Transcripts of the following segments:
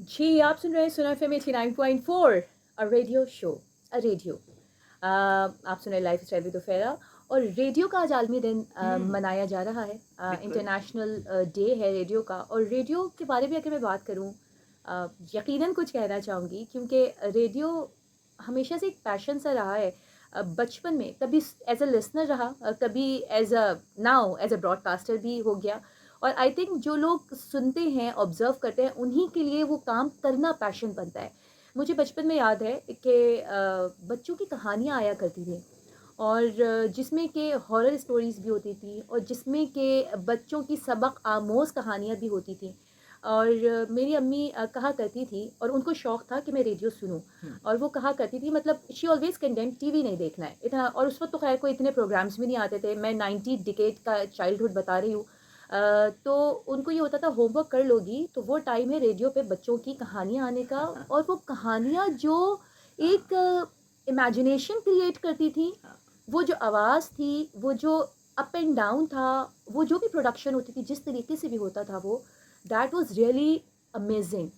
जी, आप सुन रहे हैं सुना FM 89.4 a radio show a radio. आप सुन रहे हैं लाइफस्टाइल विद फेरा और रेडियो का आज आलमी दिन हुँ, मनाया जा रहा है। बिल्कुल। इंटरनेशनल डे है रेडियो का और रेडियो के बारे में अगर मैं बात करूँ यकीनन कुछ कहना चाहूँगी क्योंकि रेडियो हमेशा से एक पैशन सा रहा है। बचपन में कभी एज़ अ लिसनर रहा, कभी as a now as a broadcaster भी हो गया। और आई थिंक जो लोग सुनते हैं, ऑब्ज़र्व करते हैं, उन्हीं के लिए वो काम करना पैशन बनता है। मुझे बचपन में याद है कि बच्चों की कहानियाँ आया करती थी और जिसमें कि हॉरर स्टोरीज़ भी होती थी और जिसमें कि बच्चों की सबक आमोज़ कहानियाँ भी होती थीं। और मेरी अम्मी कहा करती थी और उनको शौक था कि मैं रेडियो सुनूँ। हुँ, और वो कहा करती थी, मतलब शी ऑलवेज़ कंडेम्ड टीवी नहीं देखना है इतना। और उस वक़्त तो ख़ैर कोई इतने प्रोग्राम्स भी नहीं आते थे। मैं 90 डिकेड का चाइल्डहुड बता रही हूँ। तो उनको ये होता था होमवर्क कर लोगी तो वो टाइम है रेडियो पे बच्चों की कहानियाँ आने का। हाँ, और वो कहानियाँ जो एक इमेजिनेशन क्रिएट करती थी, हाँ, वो जो आवाज़ थी, वो जो अप एंड डाउन था, वो जो भी प्रोडक्शन होती थी, जिस तरीके से भी होता था वो, दैट वाज़ रियली अमेज़िंग।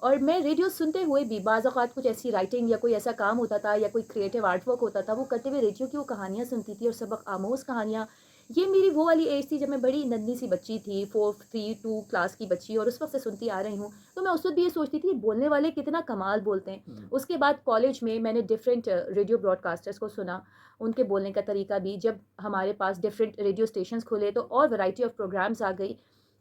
और मैं रेडियो सुनते हुए भी बाज़ औक़ात कुछ ऐसी राइटिंग या कोई ऐसा काम होता था या कोई क्रिएटिव आर्ट वर्क होता था, वो करते हुए रेडियो की वो कहानियाँ सुनती थी और सबक आमोज़ कहानियाँ। ये मेरी वो वाली एज थी जब मैं बड़ी नन्ही सी बच्ची थी, 4 3 2 क्लास की बच्ची, और उस वक़्त से सुनती आ रही हूँ। तो मैं उस वक़्त भी ये सोचती थी, बोलने वाले कितना कमाल बोलते हैं। हुँ, उसके बाद कॉलेज में मैंने डिफरेंट रेडियो ब्रॉडकास्टर्स को सुना, उनके बोलने का तरीका भी। जब हमारे पास डिफरेंट रेडियो स्टेशंस खुले तो और वैरायटी ऑफ प्रोग्राम्स आ गई।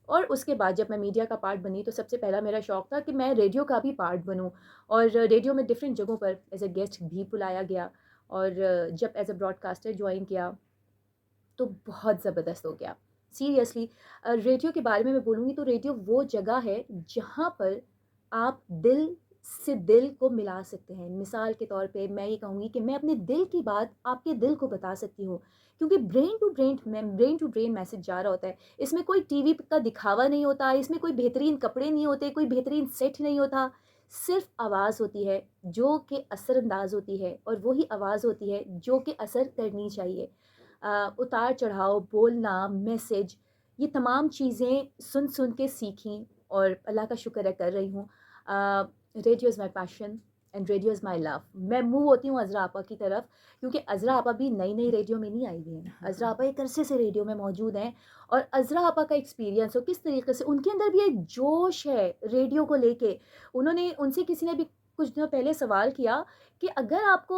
और उसके बाद जब मैं मीडिया का पार्ट बनी तो सबसे पहला मेरा शौक था कि मैं रेडियो का भी पार्ट बनूँ। और रेडियो में डिफरेंट जगहों पर एज़ अ गेस्ट भी बुलाया गया। और जब एज़ अ ब्रॉडकास्टर जॉइन किया तो बहुत ज़बरदस्त हो गया। सीरियसली रेडियो के बारे में मैं बोलूँगी तो रेडियो वो जगह है जहाँ पर आप दिल से दिल को मिला सकते हैं। मिसाल के तौर पे मैं ये कहूँगी कि मैं अपने दिल की बात आपके दिल को बता सकती हूँ, क्योंकि ब्रेन टू ब्रेन मैसेज जा रहा होता है। इसमें कोई टीवी का दिखावा नहीं होता, इसमें कोई बेहतरीन कपड़े नहीं होते, कोई बेहतरीन सेट नहीं होता। सिर्फ़ आवाज़ होती है जो कि असरअंदाज़ होती है और वही आवाज़ होती है जो कि असर करनी चाहिए। उतार-चढ़ाव, बोलना, मैसेज, ये तमाम चीज़ें सुन-सुन के सीखी और अल्लाह का शुक्र है कर रही हूँ। Radio is my passion and radio is my love. मैं मूव होती हूँ अज़रा आपा की तरफ, क्योंकि अज़रा आपा भी नई-नई रेडियो में नहीं आई हुई हैं। अज़रा आपा एक अरसे से रेडियो में मौजूद हैं और अज़रा आपा का एक्सपीरियंस हो किस तरीके से उनके अंदर भी एक जोश है रेडियो को लेके। उन्होंने उनसे किसी ने भी कुछ दिनों पहले सवाल किया कि अगर आपको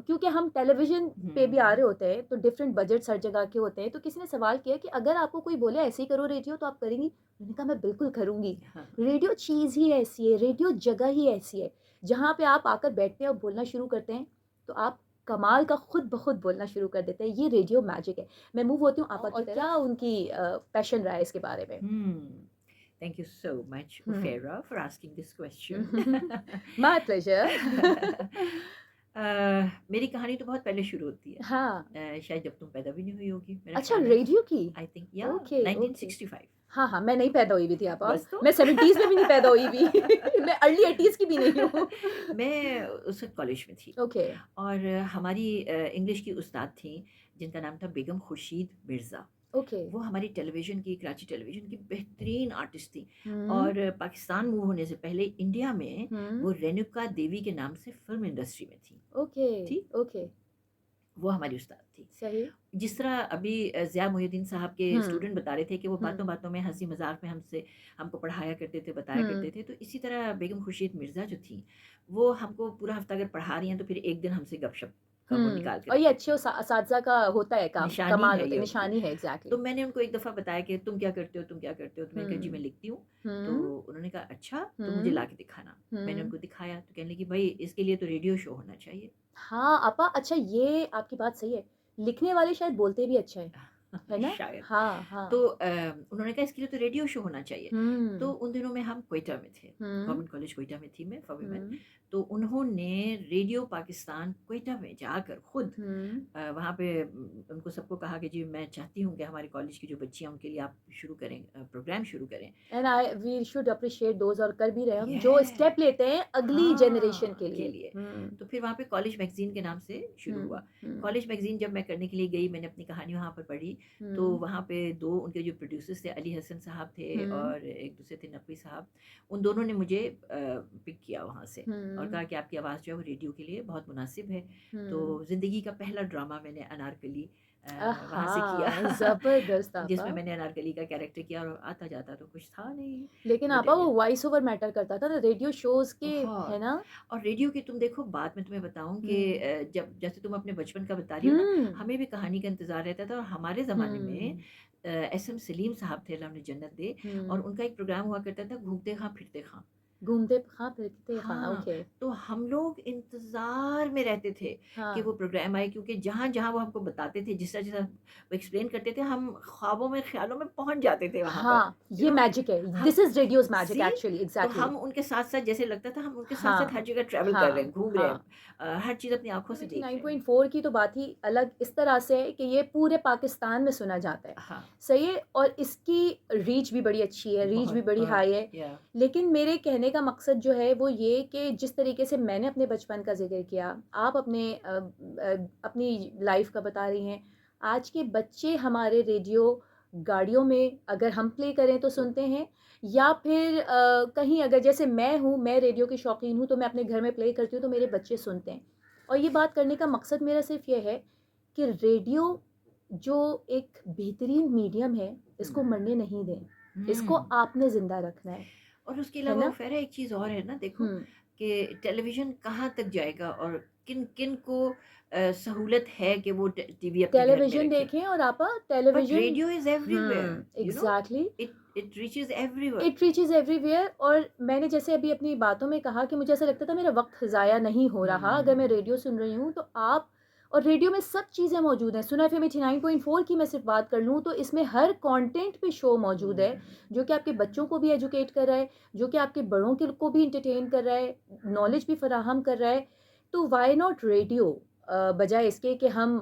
क्योंकि हम टेलीविज़न पे भी आ हुँ, रहे होते हैं, तो डिफरेंट बजट्स हर जगह के होते हैं। तो किसी ने सवाल किया कि अगर आपको कोई बोले ऐसे ही करो रेडियो तो आप करेंगी? मैंने कहा मैं बिल्कुल करूँगी। हाँ, रेडियो चीज़ ही ऐसी है, रेडियो जगह ही ऐसी है, जहाँ पे आप आकर बैठते हैं और बोलना शुरू करते हैं, तो आप कमाल का खुद ब खुद बोलना शुरू कर देते हैं। ये रेडियो मैजिक है। मैं मूव होती हूँ आपा की तरफ। और क्या उनकी पैशन रहा है इसके बारे में? हुँ। Thank you so much, हुँ। Ufera, for asking this question. My pleasure. अ, मेरी कहानी तो बहुत पहले शुरू होती है। हाँ। शायद जब तुम पैदा भी नहीं हुई होगी, मेरा अच्छा, ख़्याल है। रेडियो की? आई थिंक या ओके, ओके। 1965। हाँ, हाँ, मैं नहीं पैदा हुई हुई थी आपा। बस तो। मैं 70s में भी नहीं पैदा हुई हुई। मैं अर्ली 80s की भी नहीं हूँ। मैं उस वक़्त कॉलेज में थी ओके, और हमारी इंग्लिश की उस्ताद थीं, जिनका नाम था बेगम खुर्शीद मिर्ज़ा। ओके। वो हमारी टेलीविज़न की कराची टेलीविज़न की बेहतरीन आर्टिस्ट थीं हुँ, और पाकिस्तान मूव होने से पहले इंडिया में हुँ। वो रेणुका देवी के नाम से फ़िल्म इंडस्ट्री में थीं। ओके, ठीक? ओके। वो हमारी उस्ताद थी। सही। जिस तरह अभी ज़िया मोहिउद्दीन साहब के हुँ, स्टूडेंट बता रहे थे कि वो हुँ, बातों-बातों में हँसी-मज़ाक में हमको पढ़ाया करते थे, बताया हुँ। करते थे। तो इसी तरह बेगम खुर्शीद मिर्ज़ा जो थीं, वो हमको पूरा हफ़्ता अगर पढ़ा रही हैं तो फिर एक दिन हमसे गपशप का वो हुँ, निकाल के और ये रखती अच्छे थीं। असातिज़ा का होता है काम, निशानी कमाल है होता ये है, उनकी। निशानी है तो एग्ज़ैक्टली। मैंने उनको एक दफ़ा बताया कि तुम क्या करते हो, तुम क्या करते हो? तो मैंने कहा जी मैं हुँ, लिखती हूँ। तो हुँ, उन्होंने कहा अच्छा, तो मुझे हुँ, ला के दिखाना। मैंने हुँ। उनको दिखाया तो कहने लगी भई इसके लिए तो रेडियो शो होना चाहिए। हाँ, आपा अच्छा ये आपकी बात सही है। लिखने वाले शायद बोलते भी अच्छा है ना? शायद। हाँ, तो हाँ। उन्होंने कहा इसके लिए तो रेडियो शो होना चाहिए। तो हुँ, उन दिनों में हम क्वेटा में थे। हुँ, गवर्नमेंट कॉलेज क्वेटा में थी मैं फॉर वुमेन। हुँ, तो उन्होंने रेडियो पाकिस्तान क्वेटा में जाकर खुद हुँ। वहाँ पे उनको सबको कहा कि जी मैं चाहती हूँ कि हमारे कॉलेज की जो बच्चियाँ उनके लिए आप शुरू करें प्रोग्राम शुरू करें। And I we should appreciate those और कर भी रहे हैं हम जो स्टेप येस! लेते हैं अगली जनरेशन हाँ, के के लिए। लिए। हुँ, तो फिर वहाँ पे कॉलेज मैगज़ीन के नाम से शुरू हुँ, हुआ। हुँ, कॉलेज मैगज़ीन जब मैं करने के लिए गई, मैंने अपनी कहानी वहाँ पर पढ़ी, तो हुँ, वहाँ पे 2 उनके जो प्रोड्यूसर्स थे, अली हसन साहब थे हुँ, और एक दूसरे थे नकवी साहब। उन दोनों ने मुझे पिक किया वहाँ से और हुँ, कहा कि आपकी आवाज़ जो है वो रेडियो के लिए बहुत मुनासिब है। हुँ। तो ज़िंदगी का पहला ड्रामा मैंने अनारकली वहाँ से किया। आहा! ज़बरदस्त आपा। जिसमें मैंने अनारकली का कैरेक्टर किया और आता-जाता तो कुछ था नहीं, लेकिन बट आपा वो अगेन वॉइस ओवर मैटर करता था ना रेडियो शोज़ के, है बहुत। ना? और रेडियो की तुम देखो बात मैं तुम्हें बताऊँ कि हुँ। जब जैसे तुम अपने बचपन का बता रही हो ना, हुँ, हमें भी कहानी का इंतज़ार रहता था और हमारे ज़माने में हुँ, एसएम सलीम साहब थे, अल्लाह उन्हें जन्नत दे और हुँ। उनका एक प्रोग्राम हुआ करता था घूमते खां फिरते खां। घूमते हाँ, फिरते हाँ, हाँ, ओके। तो हम लोग इंतज़ार में रहते थे कि हाँ, वो प्रोग्राम आए क्योंकि जहाँ-जहाँ वो हमको बताते थे, जिस तरह वो एक्सप्लेन करते थे, हम ख्वाबों में, ख़्यालों में पहुँच जाते थे वहाँ पर, हाँ, यू ये नो मैजिक है। हम this is radio's magic see actually तो एग्ज़ैक्टली। हम उनके साथ-साथ जैसे लगता था हम उनके साथ-साथ हर हाँ, जगह ट्रैवल कर रहे हैं, हाँ, घूम रहे हैं। हाँ। हर चीज़ अपनी आँखों से देख रहे हैं। 89.4 की तो बात ही अलग इस तरह से है कि ये पूरे पाकिस्तान में सुना जाता है। हाँ, सही है और इसकी रीच भी बड़ी अच्छी है, रीच भी बहुत, बड़ी बहुत हाई है। या लेकिन मेरे कहने का मकसद जो है वो ये कि जिस तरीके से मैंने अपने बचपन का ज़िक्र किया, आप अपनी लाइफ़ का बता रही हैं। आज के बच्चे हमारे रेडियो गाड़ियों में अगर हम प्ले करें तो सुनते हैं या फिर कहीं अगर जैसे मैं हूँ, मैं रेडियो की शौकीन हूँ तो मैं अपने घर में प्ले करती हूँ तो मेरे बच्चे सुनते हैं। और ये बात करने का मकसद मेरा सिर्फ ये है कि रेडियो जो एक बेहतरीन मीडियम है, हुँ, इसको मरने नहीं दें। इसको हुँ। आपने ज़िंदा रखना और उसके है अलावा वो ना? फ़ेरा एक चीज़ और है ना देखो हुँ। कि टेलीविज़न कहाँ तक जाएगा और किन-किन को सहूलत है कि वो टीवी अपने घर में टेलीविज़न रखें। देखें और आपा but television radio is everywhere, you know exactly. It reaches everyone. It reaches everywhere और मैंने जैसे अभी अपनी बातों में कहा कि मुझे ऐसा लगता था मेरा वक़्त ज़ाया नहीं हो रहा अगर मैं हुँ, रेडियो सुन रही हूँ तो आप और रेडियो में सब चीज़ें मौजूद हैं। सुना एफ़एम 89.4 की मैं सिर्फ़ बात कर लूँ तो इसमें हर कंटेंट पे शो मौजूद है, हुँ। जो कि आपके बच्चों को भी एजुकेट कर रहा है, जो कि आपके बड़ों के को भी एंटरटेन कर रहा है, नॉलेज भी फ़राहम कर रहा है। तो व्हाई नॉट रेडियो बजाए इसके कि हम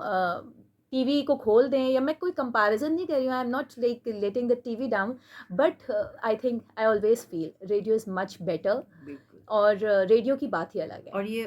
टीवी को खोल दें या मैं कोई कंपैरिज़न नहीं कर रही हूँ, I am not like letting the TV down but I think I always feel radio is much better बिल्कुल। और रेडियो की बात ही अलग है। और ये